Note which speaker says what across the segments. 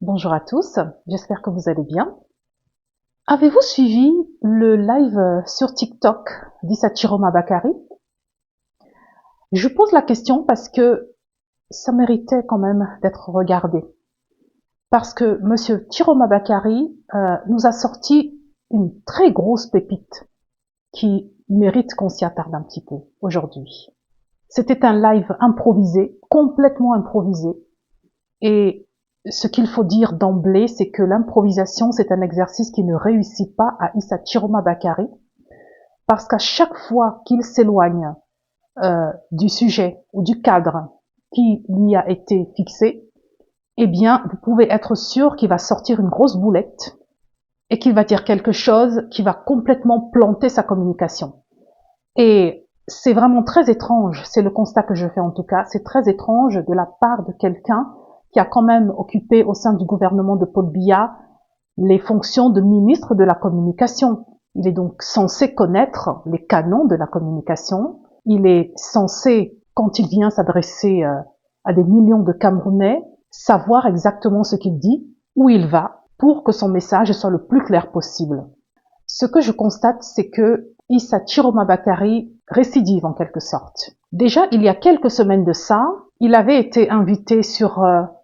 Speaker 1: Bonjour à tous, j'espère que vous allez bien. Avez-vous suivi le live sur TikTok d'Issa Chiroma Bakari? Je pose la question parce que ça méritait quand même d'être regardé. Parce que Monsieur Chiroma Bakari nous a sorti une très grosse pépite qui mérite qu'on s'y attarde un petit peu aujourd'hui. C'était un live improvisé, complètement improvisé, et ce qu'il faut dire d'emblée, c'est que l'improvisation, c'est un exercice qui ne réussit pas à Issa Chiroma Bakari, parce qu'à chaque fois qu'il s'éloigne du sujet ou du cadre qui lui a été fixé, eh bien, vous pouvez être sûr qu'il va sortir une grosse boulette et qu'il va dire quelque chose qui va complètement planter sa communication. Et c'est vraiment très étrange, c'est le constat que je fais en tout cas, c'est très étrange de la part de quelqu'un qui a quand même occupé au sein du gouvernement de Paul Biya les fonctions de ministre de la communication. Il est donc censé connaître les canons de la communication. Il est censé, quand il vient s'adresser à des millions de Camerounais, savoir exactement ce qu'il dit, où il va, pour que son message soit le plus clair possible. Ce que je constate, c'est que Issa Chiroma Bakari récidive en quelque sorte. Déjà, il y a quelques semaines de ça, il avait été invité sur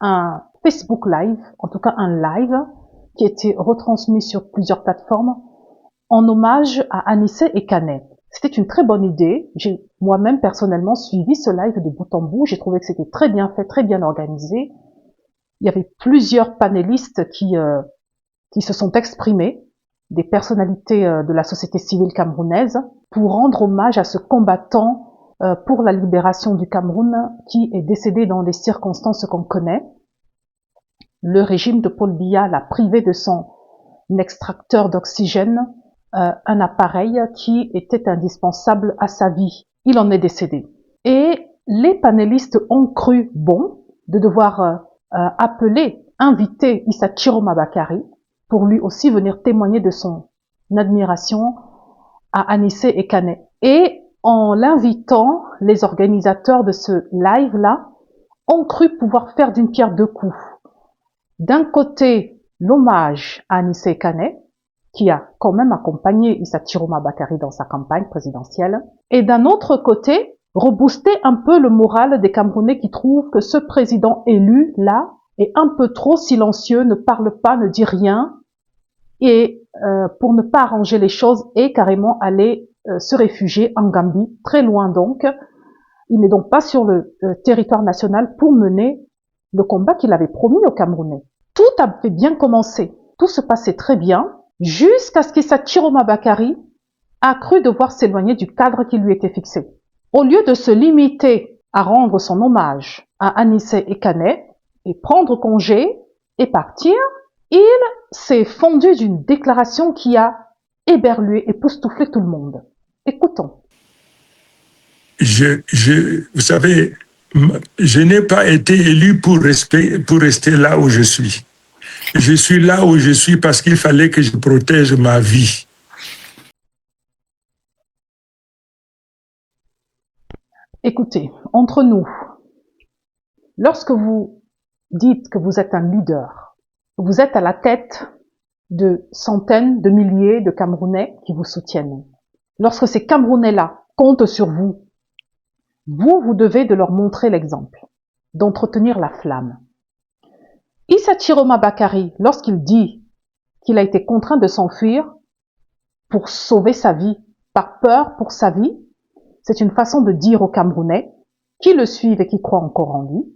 Speaker 1: un Facebook Live, en tout cas un live, qui était retransmis sur plusieurs plateformes, en hommage à Anissé et Canet. C'était une très bonne idée. J'ai moi-même personnellement suivi ce live de bout en bout. J'ai trouvé que c'était très bien fait, très bien organisé. Il y avait plusieurs panélistes qui se sont exprimés, des personnalités de la société civile camerounaise, pour rendre hommage à ce combattant pour la libération du Cameroun qui est décédé dans des circonstances qu'on connaît. Le régime de Paul Biya l'a privé de son extracteur d'oxygène, un appareil qui était indispensable à sa vie. Il en est décédé. Et les panélistes ont cru bon de devoir inviter Issa Chiroma Bakari pour lui aussi venir témoigner de son admiration à Anissé et Canet. Et en l'invitant, les organisateurs de ce live-là ont cru pouvoir faire d'une pierre deux coups. D'un côté, l'hommage à Anissé et Canet, qui a quand même accompagné Issa Chiroma Bakari dans sa campagne présidentielle, et d'un autre côté, rebooster un peu le moral des Camerounais qui trouvent que ce président élu, là, est un peu trop silencieux, ne parle pas, ne dit rien, et pour ne pas arranger les choses, et carrément aller se réfugier en Gambie, très loin donc. Il n'est donc pas sur le territoire national pour mener le combat qu'il avait promis aux Camerounais. Tout avait bien commencé, tout se passait très bien, jusqu'à ce qu'Issa Chiroma Bakari a cru devoir s'éloigner du cadre qui lui était fixé. Au lieu de se limiter à rendre son hommage à Anissé et Canet et prendre congé et partir, il s'est fondu d'une déclaration qui a éberlué et époustouflé tout le monde. Écoutons.
Speaker 2: Vous savez, je n'ai pas été élu pour rester là où je suis. Je suis là où je suis parce qu'il fallait que je protège ma vie.
Speaker 1: Écoutez, entre nous, lorsque vous dites que vous êtes un leader, vous êtes à la tête de centaines de milliers de Camerounais qui vous soutiennent. Lorsque ces Camerounais-là comptent sur vous, vous devez de leur montrer l'exemple, d'entretenir la flamme. Issa Chiroma Bakari, lorsqu'il dit qu'il a été contraint de s'enfuir pour sauver sa vie, par peur pour sa vie, c'est une façon de dire aux Camerounais qui le suivent et qui croient encore en lui,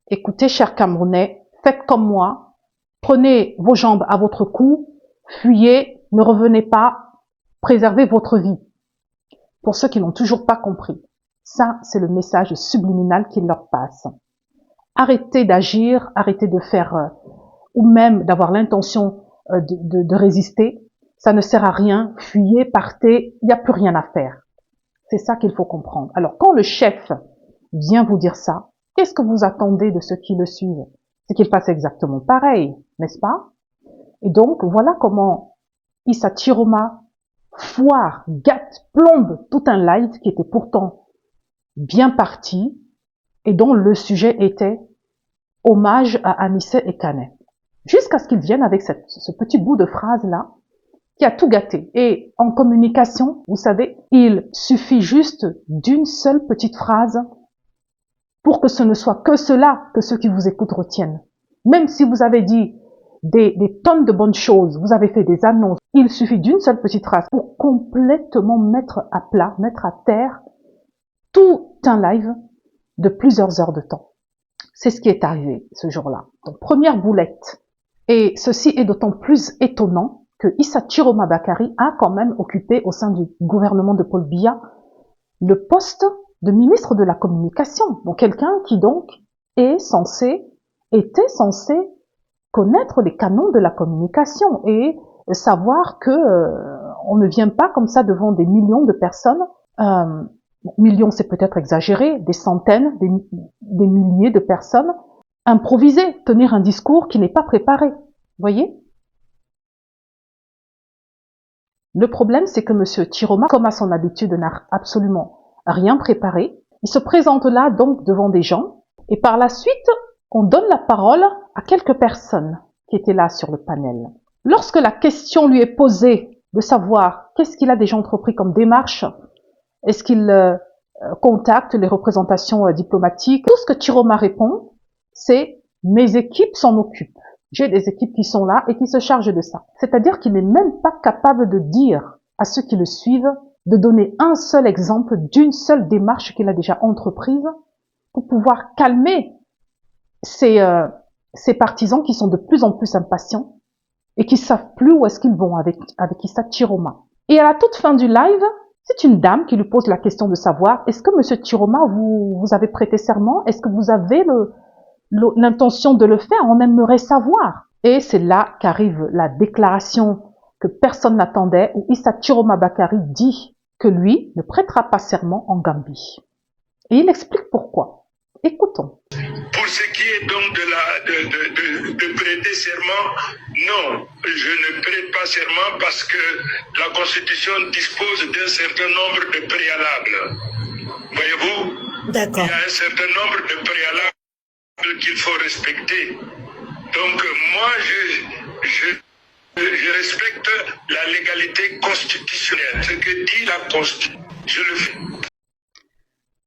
Speaker 1: écoutez, chers Camerounais, faites comme moi, prenez vos jambes à votre cou, fuyez, ne revenez pas, préservez votre vie. Pour ceux qui n'ont toujours pas compris, ça, c'est le message subliminal qu'il leur passe. Arrêtez d'agir, arrêtez de faire, ou même d'avoir l'intention de résister. Ça ne sert à rien, fuyez, partez, il n'y a plus rien à faire. C'est ça qu'il faut comprendre. Alors, quand le chef vient vous dire ça, qu'est-ce que vous attendez de ceux qui le suivent? C'est qu'ils fassent exactement pareil, n'est-ce pas? Et donc, voilà comment Issa Chiroma foire, gâte, plombe tout un live qui était pourtant bien parti et dont le sujet était hommage à Anissé et Canet. jusqu'à ce qu'il vienne avec ce petit bout de phrase-là qui a tout gâté. Et en communication, vous savez, il suffit juste d'une seule petite phrase pour que ce ne soit que cela que ceux qui vous écoutent retiennent. Même si vous avez dit des tonnes de bonnes choses, vous avez fait des annonces, il suffit d'une seule petite phrase pour complètement mettre à plat, mettre à terre tout un live de plusieurs heures de temps. C'est ce qui est arrivé ce jour-là. Donc, première boulette. Et ceci est d'autant plus étonnant que Issa Chiroma Bakari a quand même occupé au sein du gouvernement de Paul Biya le poste de ministre de la Communication. Donc quelqu'un qui donc était censé connaître les canons de la communication et savoir que on ne vient pas comme ça devant des millions de personnes. Millions, c'est peut-être exagéré, des centaines, des milliers de personnes, improviser, tenir un discours qui n'est pas préparé. Vous voyez? Le problème, c'est que M. Chiroma, comme à son habitude, n'a absolument rien préparé. Il se présente là, donc, devant des gens, et par la suite, on donne la parole à quelques personnes qui étaient là sur le panel. Lorsque la question lui est posée de savoir qu'est-ce qu'il a déjà entrepris comme démarche, est-ce qu'il contacte les représentations diplomatiques, tout ce que Chiroma répond, c'est « mes équipes s'en occupent ». J'ai des équipes qui sont là et qui se chargent de ça. C'est-à-dire qu'il n'est même pas capable de dire à ceux qui le suivent, de donner un seul exemple d'une seule démarche qu'il a déjà entreprise pour pouvoir calmer ces partisans qui sont de plus en plus impatients et qui savent plus où est-ce qu'ils vont avec Issa Chiroma. Et à la toute fin du live, c'est une dame qui lui pose la question de savoir, est-ce que Monsieur Chiroma, vous avez prêté serment? Est-ce que vous avez l'intention de le faire? On aimerait savoir. Et c'est là qu'arrive la déclaration que personne n'attendait, où Issa Chiroma Bakari dit que lui ne prêtera pas serment en Gambie. Et il explique pourquoi. Écoutons.
Speaker 2: Pour ce qui est donc de prêter serment, non, je ne prête pas serment parce que la Constitution dispose d'un certain nombre de préalables. Voyez-vous? D'accord. Il y a un certain nombre de préalables qu'il faut respecter. Donc moi, je respecte la légalité constitutionnelle. Ce que dit la Constitution, je le fais.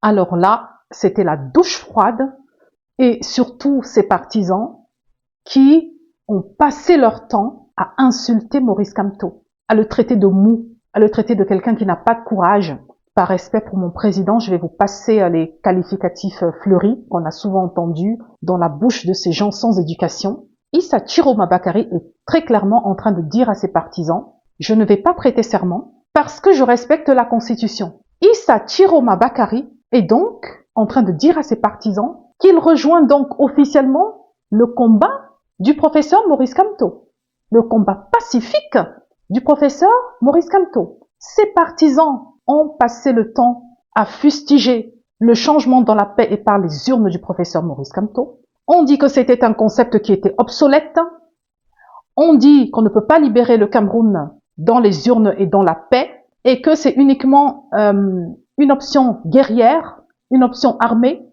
Speaker 1: Alors là, c'était la douche froide et surtout ces partisans qui ont passé leur temps à insulter Maurice Kamto, à le traiter de mou, à le traiter de quelqu'un qui n'a pas de courage. Par respect pour mon président, je vais vous passer les qualificatifs fleuris qu'on a souvent entendus dans la bouche de ces gens sans éducation. Issa Chiroma Bakari est très clairement en train de dire à ses partisans « Je ne vais pas prêter serment parce que je respecte la Constitution ». Issa Chiroma Bakari est donc en train de dire à ses partisans qu'il rejoint donc officiellement le combat du professeur Maurice Kamto, le combat pacifique du professeur Maurice Kamto. Ses partisans ont passé le temps à fustiger le changement dans la paix et par les urnes du professeur Maurice Kamto. On dit que c'était un concept qui était obsolète. On dit qu'on ne peut pas libérer le Cameroun dans les urnes et dans la paix et que c'est uniquement une option guerrière, une option armée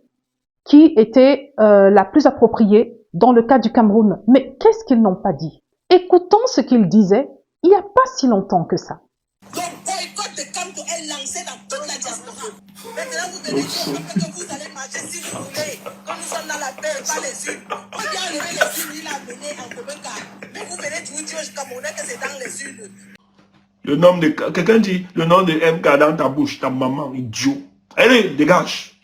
Speaker 1: qui était la plus appropriée dans le cas du Cameroun. Mais qu'est-ce qu'ils n'ont pas dit? Écoutons ce qu'ils disaient il n'y a pas si longtemps que ça.
Speaker 3: Donc, boycott de Kamto est lancé dans toute la diaspora. Maintenant, vous venez dire que vous allez marcher si vous voulez. Comme nous sommes dans la paix, pas les urnes. On vient enlever les urnes, il a mené en commun cas. Mais vous venez toujours dire aux Camerounais que c'est dans les urnes.
Speaker 2: Le nom de... Quelqu'un dit le nom de MK dans ta bouche, ta maman, idiot. Allez, dégage.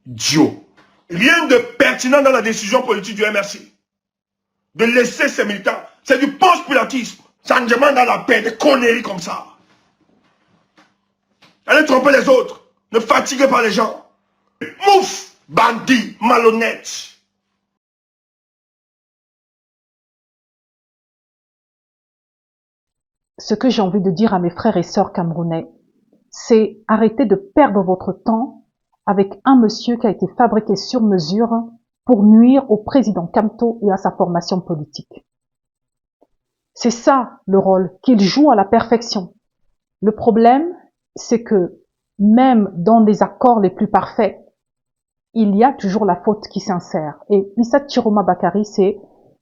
Speaker 2: Idiot. Rien de pertinent dans la décision politique du MRC. De laisser ces militants. C'est du post-pilatisme. Ça ne demande dans la paix, des conneries comme ça. Allez tromper les autres. Ne fatiguez pas les gens. Mouf, bandit, malhonnête.
Speaker 1: Ce que j'ai envie de dire à mes frères et sœurs camerounais, c'est arrêtez de perdre votre temps avec un monsieur qui a été fabriqué sur mesure pour nuire au président Kamto et à sa formation politique. C'est ça le rôle qu'il joue à la perfection. Le problème, c'est que même dans les accords les plus parfaits, il y a toujours la faute qui s'insère. Et Issa Chiroma Bakari, c'est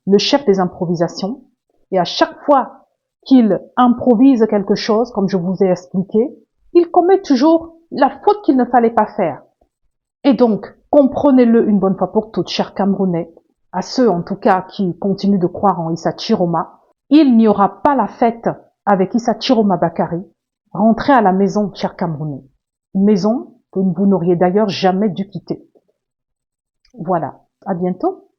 Speaker 1: le chef des improvisations. Et à chaque fois qu'il improvise quelque chose, comme je vous ai expliqué, il commet toujours la faute qu'il ne fallait pas faire. Et donc, comprenez-le une bonne fois pour toutes, chers Camerounais, à ceux en tout cas qui continuent de croire en Issa Chiroma, il n'y aura pas la fête avec Issa Chiroma Bakary. Rentrez à la maison, chers Camerounais. Une maison que vous n'auriez d'ailleurs jamais dû quitter. Voilà, à bientôt.